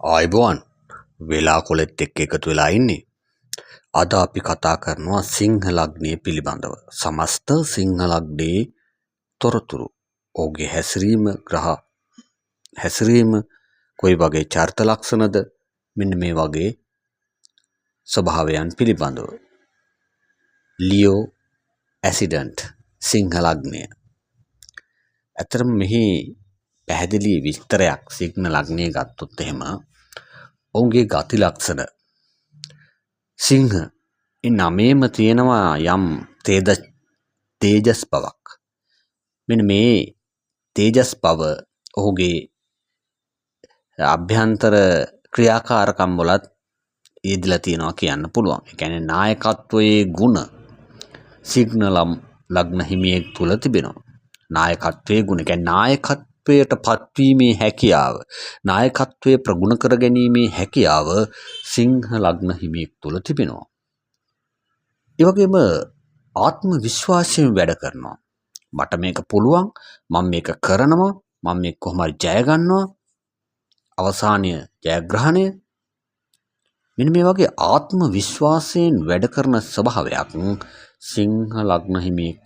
ආයුබෝවන් වෙලා කොලෙත් එක්ක එකතු වෙලා ඉන්නේ. අද අපි කතා කරනවා සිංහ ලග්නය පිළිබඳව. සමස්ත සිංහ ලග්නයේ තොරතුරු. ඔහුගේ හැසිරීම ග්‍රහ හැසිරීම කොයි වගේ චරිත ලක්ෂණද මෙන්න මේ වගේ ස්වභාවයන් පිළිබඳව. ලියෝ ඇසිඩන්ට් සිංහ ලග්නය. ඇත්තටම මෙහි පැහැදිලි විස්තරයක් සිංහ ලග්නය ගත්තොත් එහෙම ඔවුන්ගේ ගති ලක්ෂණ සිංහ ඒ නමේම තියෙනවා යම් තේජස් බවක්. මෙන්න මේ තේජස් බව ඔහුගේ අභ්‍යන්තර ක්‍රියාකාරකම් වලත් යෙදලා තියෙනවා කියන්න පුළුවන්. ඒ කියන්නේ නායකත්වයේ ගුණ සිංහ ලග්න හිමියෙක් තුල තිබෙනවා. නායකත්වයේ ගුණ කියන්නේ නායකත්වයට පත්වීමේ හැකියාව, නායකත්වයේ ප්‍රගුණ කර ගැනීමේ හැකියාව සිංහ ලග්න හිමියෙක් තුල තිබෙනවා. ඒ වගේම ආත්ම විශ්වාසයෙන් වැඩ කරනවා. මට මේක පුළුවන්, මම මේක කරනවා, මම මේක කොහොම හරි ජය ගන්නවා. අවසානීය ජයග්‍රහණය. මෙන්න මේ වගේ ආත්ම විශ්වාසයෙන් වැඩ කරන ස්වභාවයක් සිංහ ලග්න හිමියෙක්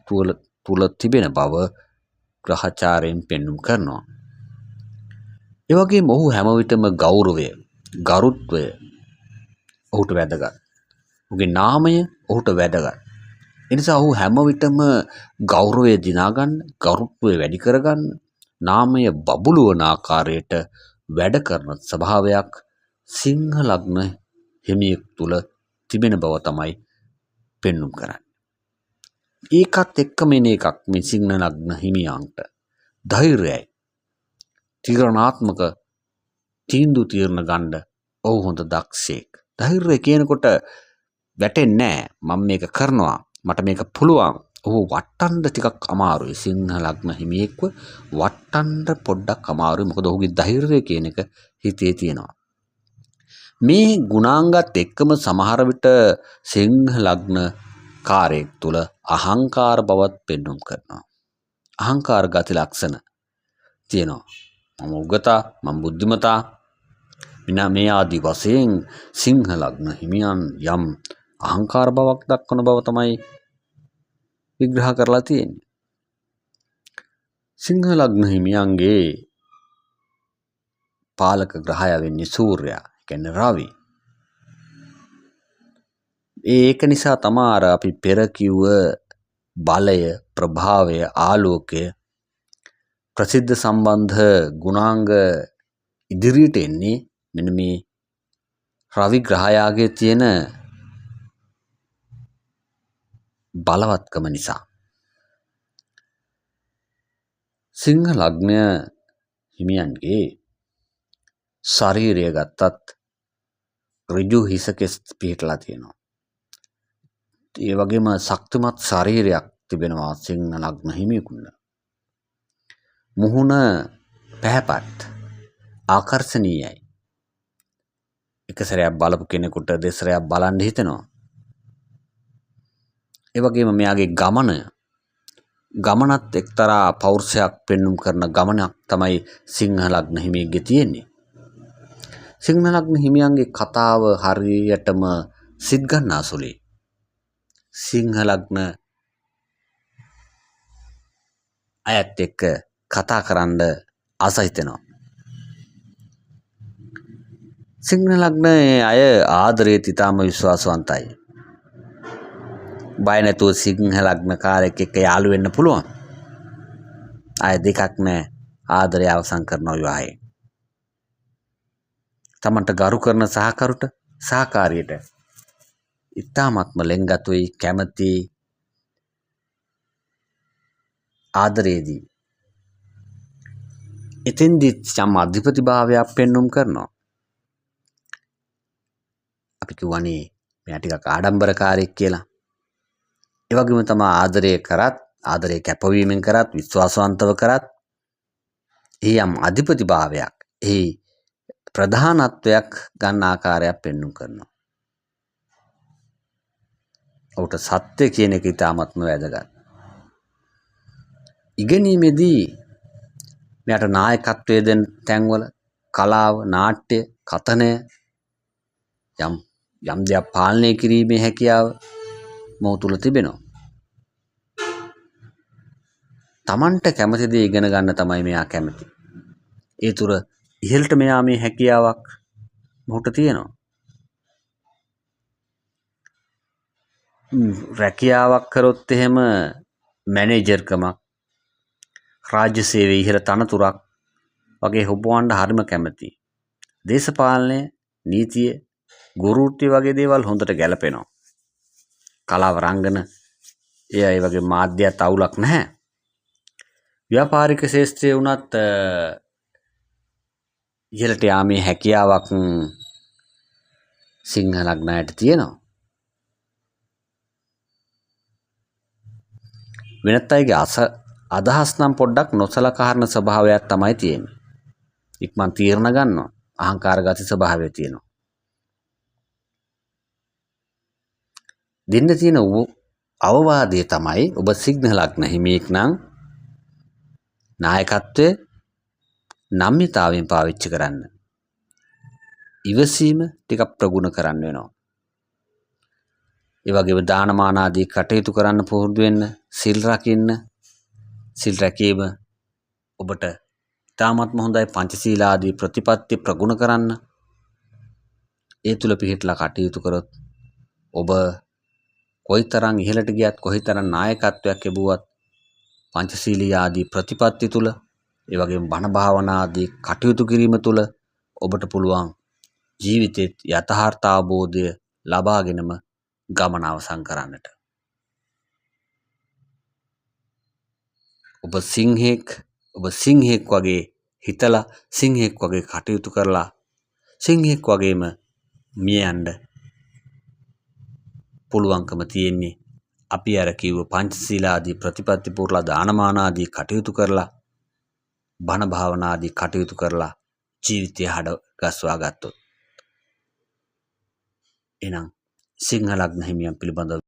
තුල තිබෙන බව ග්‍රහචාරයෙන් පෙන්වුම් කරනවා. ඒ වගේම ඔහු හැම විටම ගෞරවය, ගරුත්වය ඔහුට වැදගත්. ඔහුගේ නාමය ඔහුට වැදගත්. ඒ නිසා ඔහු හැම විටම ගෞරවය දිනා ගන්න, ගරුත්වය වැඩි කරගන්න, නාමය බබළුවන ආකාරයට වැඩ කරන ස්වභාවයක් සිංහ ලග්න හිමියෙක් තුල තිබෙන බව තමයි පෙන්වුම් කරන්නේ. ඒකත් එක්කම එන එකක් මේ සිංහ ලග්න හිමියන්ට ධෛර්යයයි. තීරණාත්මක තීන්දුව తీරන ගන්න ඔහු හොඳ දක්ෂයෙක්. ධෛර්යය කියනකොට වැටෙන්නේ නැහැ. මම මේක කරනවා, මට මේක පුළුවන්. ඔහු වටන්න ටිකක් අමාරුයි. සිංහ ලග්න හිමියෙක්ව වටන්න පොඩ්ඩක් අමාරුයි. මොකද ඔහුගේ ධෛර්යය කියන එක හිතේ තියෙනවා. මේ ගුණාංගත් එක්කම සමහර විට සිංහ ලග්න කාර්යයක් තුල අහංකාර බවත් පෙන්වුම් කරනවා. අහංකාර ගති ලක්ෂණ තියෙනවා. මම උගතා, මම බුද්ධිමතා මේ ආදි වශයෙන් සිංහ ලග්න හිමියන් යම් අහංකාර බවක් දක්වන බව තමයි විග්‍රහ කරලා තියෙන්නේ. සිංහ ලග්න හිමියන්ගේ පාලක ග්‍රහය වෙන්නේ සූර්යයා, කියන්නේ රවි. ඒක නිසා තමයි අපි පෙර කිව්ව බලය, ප්‍රභාවය, ආලෝකය, ප්‍රසිද්ධ සම්බන්ධ ගුණාංග ඉදිරියට එන්නේ මෙන්න මේ රවි ග්‍රහයාගේ තියෙන බලවත්කම නිසා. සිංහ ලග්නය හිමියන්ගේ ශරීරය ගත්තත් ඍජු හිසකෙස් පිහිටලා තියෙනවා. ඒ වගේම ශක්තිමත් ශරීරයක් තිබෙනවා සිංහ ලග්න හිමියෙකුට. මුහුණ පැහැපත්, ආකර්ශනීයයි. එක සැරයක් බලපු කෙනෙකුට දෙසරයක් බලන්න හිතෙනවා. ඒ වගේම මෙයාගේ ගමනත් එක්තරා පෞරුෂයක් පෙන්වුම් කරන ගමනක් තමයි සිංහ ලග්න හිමියෙක්ගේ තියෙන්නේ. සිංහ ලග්න හිමියන්ගේ කතාව හරියටම සිත් ගන්නාසුලුයි. සිංහ ලග්න අයත් එක්ක කතා කරන්න ආස හිතෙනවා. සිංහ ලග්නයේ අය ආදරයට ඉතාම විශ්වාසවන්තයි. බය නැතුව සිංහ ලග්න කාරයෙක් එක්ක යාළු වෙන්න පුළුවන්. අය දෙකක් නැහැ. ආදරය අවසන් කරනවා විවාහයෙන්. තමන්ට ගරු කරන සහකාරියට ඉතාමත්ම ලෙන්ගතුයි, කැමති, ආදරයේදී එතෙන්දී යම් අධිපතිභාවයක් පෙන්වුම් කරනවා. අපි කියවනේ මෙයා ටිකක් ආඩම්බරකාරයෙක් කියලා. ඒ වගේම තමයි ආදරය කරත්, ආදරය කැපවීමෙන් කරත්, විශ්වාසවන්තව කරත් යම් අධිපතිභාවයක්, ප්‍රධානත්වයක් ගන්න ආකාරයක් පෙන්වුම් කරනවා. ඔහුට සත්‍ය කියන එක ඉතාමත්ම වැදගත්. ඉගෙනීමේදී මෙයාට නායකත්වයේ දෙන තැන්වල කලාව, නාට්‍ය, කතනය යම් දෙයක් පාලනය කිරීමේ හැකියාව මොහු තුල තිබෙනවා. Tamanට කැමති දේ ඉගෙන ගන්න තමයි මෙයා කැමති. ඒ තුර ඉහළට මෙයා මේ හැකියාවක් මොහුට තියෙනවා. රැකියාවක් කරොත් එහෙම මැනේජර්කමක් රාජ්‍ය සේවයේ ඉහළ තනතුරක් වගේ හොබවන්න හරිම කැමතියි. දේශපාලනය, නීතිය, ගුරු වෘත්තිය වගේ දේවල් හොඳට ගැලපෙනවා. කලාව රංගන ඒ වගේ මාධ්‍යත් අවුලක් නැහැ. ව්‍යාපාරික ශාස්ත්‍රයේ වුණත් ඉහළට යාමේ හැකියාවක් සිංහ ලග්නයට තියෙනවා. වෙනත් අයගේ අදහස් නම් පොඩ්ඩක් නොසලකා හරින ස්වභාවයක් තමයි තියෙන්නේ. ඉක්මන් තීරණ ගන්නවා. අහංකාර ගති ස්වභාවය තියෙනවා. දෙන්න තියෙන අවවාදය තමයි ඔබ සිංහ ලග්න හිමියෙක් නම් නායකත්වය නම්‍යතාවයෙන් පාවිච්චි කරන්න. ඉවසීම ටිකක් ප්‍රගුණ කරන්න වෙනවා. ඒ වගේම දානමාන ආදී කටයුතු කරන්න පුරුදු වෙන්න, සිල් රකින්න. සිල් රැකීම ඔබට ඉතාමත්ම හොඳයි. පංචශීල ආදී ප්‍රතිපත්ති ප්‍රගුණ කරන්න. ඒ තුල පිහිටලා කටයුතු කරොත් ඔබ කොයිතරම් ඉහළට ගියත් කොයිතරම් නායකත්වයක් ලැබුවත් පංචශීලී ආදී ප්‍රතිපත්ති තුල ඒ වගේම බණ භාවනා ආදී කටයුතු කිරීම තුල ඔබට පුළුවන් ජීවිතේ යථාර්ථ අවබෝධය ලබාගෙනම ගමන අවසන් කරන්නට. ඔබ සිංහෙක් වගේ හිතලා සිංහෙක් වගේ කටයුතු කරලා සිංහෙක් වගේම මිය යන්න පුළුවන්කම තියෙන්නේ. අපි අර කිව්ව පංචශීල ආදී ප්‍රතිපත්ති පුරලා දානමාන ආදී කටයුතු කරලා බණ භාවනා ආදී කටයුතු කරලා ජීවිතය හඩ ගස්වා ගත්තොත්. එහෙනම් සිංහ ලග්න හිමියන් පිළිබඳව